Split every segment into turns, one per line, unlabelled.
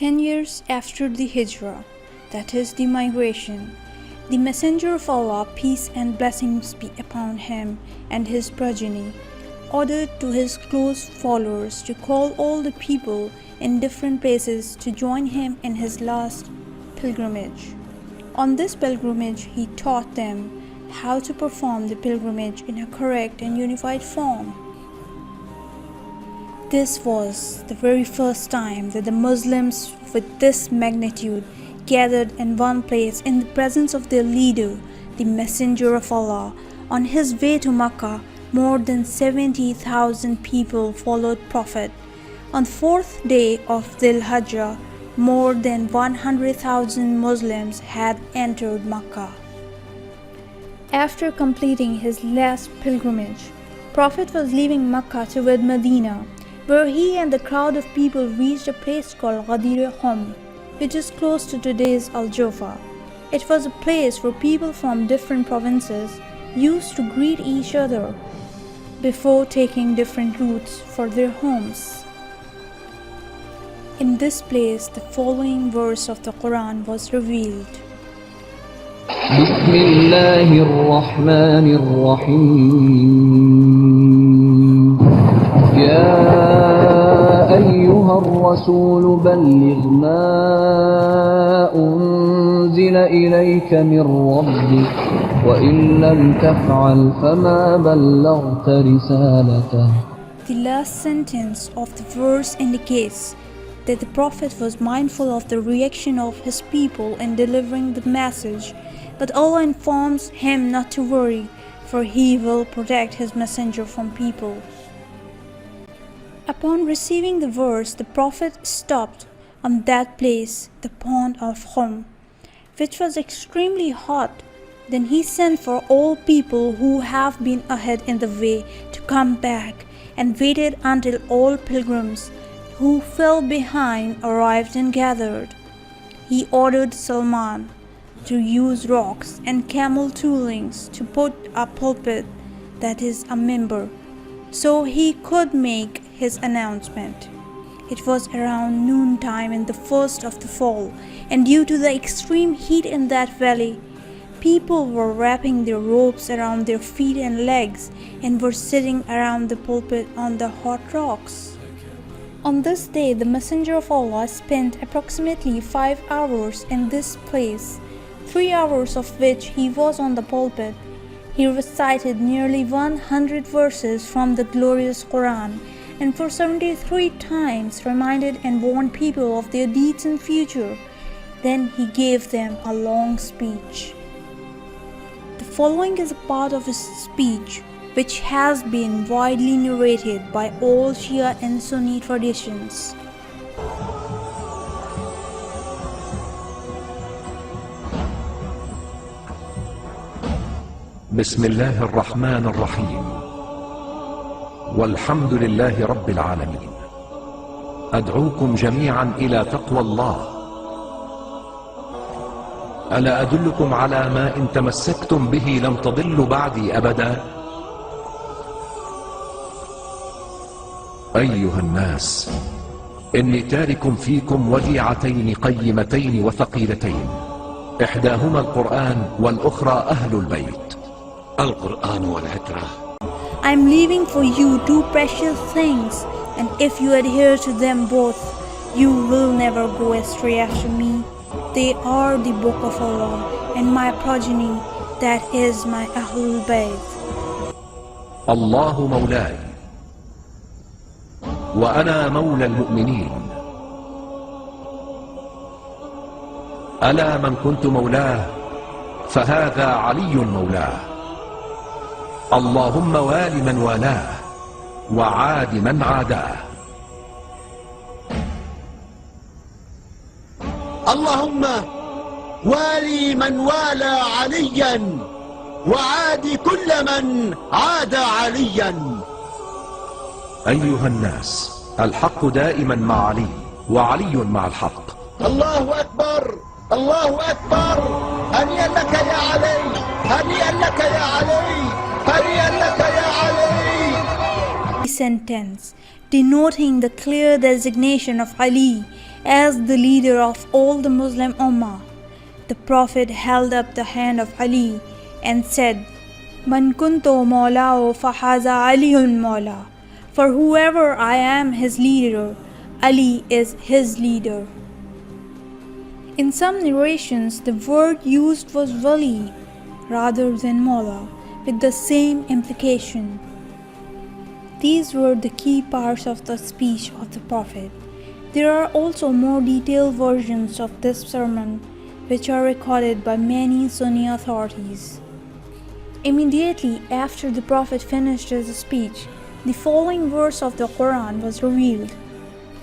10 years after the Hijrah, that is the migration, the Messenger of Allah, peace and blessings be upon him and his progeny, ordered to his close followers to call all the people in different places to join him in his last pilgrimage. On this pilgrimage, he taught them how to perform the pilgrimage in a correct and unified form. This was the very first time that the Muslims with this magnitude gathered in one place in the presence of their leader, the Messenger of Allah. On his way to Makkah, more than 70,000 people followed Prophet. On the fourth day of Dhul Hijjah, more than 100,000 Muslims had entered Makkah. After completing his last pilgrimage, Prophet was leaving Makkah toward Medina, where he and the crowd of people reached a place called Ghadir, which is close to today's Al-Jofa. It was a place where people from different provinces used to greet each other before taking different routes for their homes. In this place, the following verse of the Quran was revealed.
بسم الله الرحمن الرحيم يا أيها الرسول بلغ ما أنزل إليك من ربك وإن لم تفعل فما بلغت رسالته.
The last sentence of the verse indicates that the Prophet was mindful of the reaction of his people in delivering the message, but Allah informs him not to worry, for he will protect his messenger from people. Upon receiving the verse, the Prophet stopped on that place, the pond of Khanum, which was extremely hot. Then he sent for all people who have been ahead in the way to come back, and waited until all pilgrims who fell behind arrived and gathered. He ordered Salman to use rocks and camel toolings to put a pulpit, that is a member, so he could make his announcement. It was around noontime in the first of the fall, and due to the extreme heat in that valley, people were wrapping their ropes around their feet and legs and were sitting around the pulpit on the hot rocks. On this day, the Messenger of Allah spent approximately 5 hours in this place, 3 hours of which he was on the pulpit. He recited nearly 100 verses from the glorious Quran, and for 73 times reminded and warned people of their deeds in future. Then he gave them a long speech. The following is a part of his speech, which has been widely narrated by all Shia and Sunni traditions.
بسم الله الرحمن الرحيم والحمد لله رب العالمين. أدعوكم جميعا إلى تقوى الله. ألا أدلكم على ما إن تمسكتم به لم تضلوا بعدي أبدا. أيها الناس، إني تارك فيكم وديعتين قيمتين وثقيلتين، إحداهما القرآن والأخرى أهل البيت. القرآن والعترة.
I'm leaving for you two precious things, and if you adhere to them both, you will never go astray after me. They are the book of Allah and my progeny, that is my Ahlul Bayt.
الله مولاي وأنا مولى المؤمنين. ألا من كنت مولاه فهذا علي مولاه. اللهم وال من والاه وعاد من عاداه.
اللهم والي من والى عليا وعادي كل من عاد عليا.
أيها الناس، الحق دائما مع علي وعلي مع الحق.
الله أكبر الله أكبر. هنيئا لك يا علي هنيئا لك يا علي هنيئا لك يا علي.
Sentence denoting the clear designation of Ali as the leader of all the Muslim Ummah. The Prophet held up the hand of Ali and said, Man kuntu mawla'u fahaza Aliyun mawla. For whoever I am his leader, Ali is his leader. In some narrations, the word used was wali rather than mawla, with the same implication. These were the key parts of the speech of the Prophet. There are also more detailed versions of this sermon which are recorded by many Sunni authorities. Immediately after the Prophet finished his speech, the following verse of the Quran was revealed.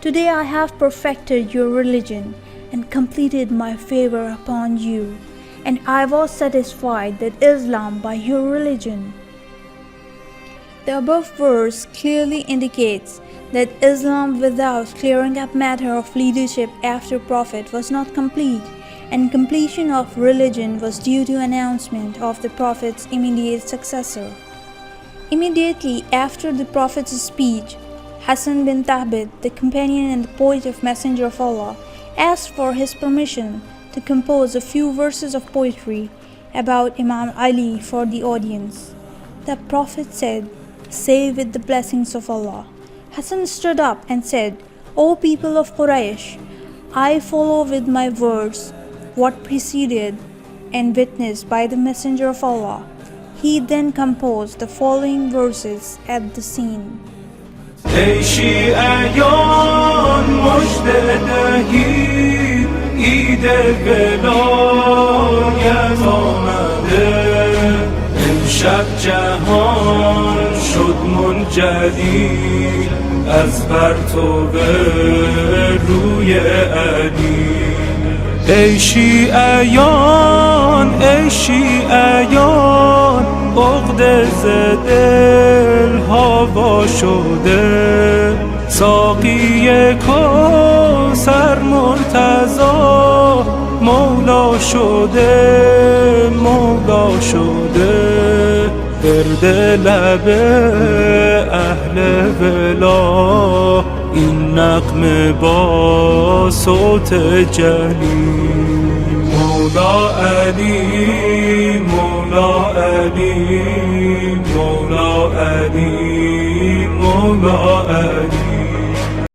Today I have perfected your religion and completed my favor upon you, and I was satisfied that Islam by your religion. The above verse clearly indicates that Islam without clearing up matter of leadership after Prophet was not complete, and completion of religion was due to announcement of the Prophet's immediate successor. Immediately after the Prophet's speech, Hassan bin Thabit, the companion and the poet of Messenger of Allah, asked for his permission to compose a few verses of poetry about Imam Ali for the audience. The Prophet said, Say with the blessings of Allah. Hassan stood up and said, O people of Quraysh, I follow with my words what preceded and witnessed by the Messenger of Allah. He then composed the following verses at the scene.
ای شیعیان مژده دهید عید ولایت آمده امشب جهان شد منجلی از پرتو روی علی ای شیعیان عقده ز دل هوا شده ساقی کوثر مرتضی مولا شده ورد لب اهل ولا این نغمه با صوت جلی مولا علی مولا علی مولا علی مولا علی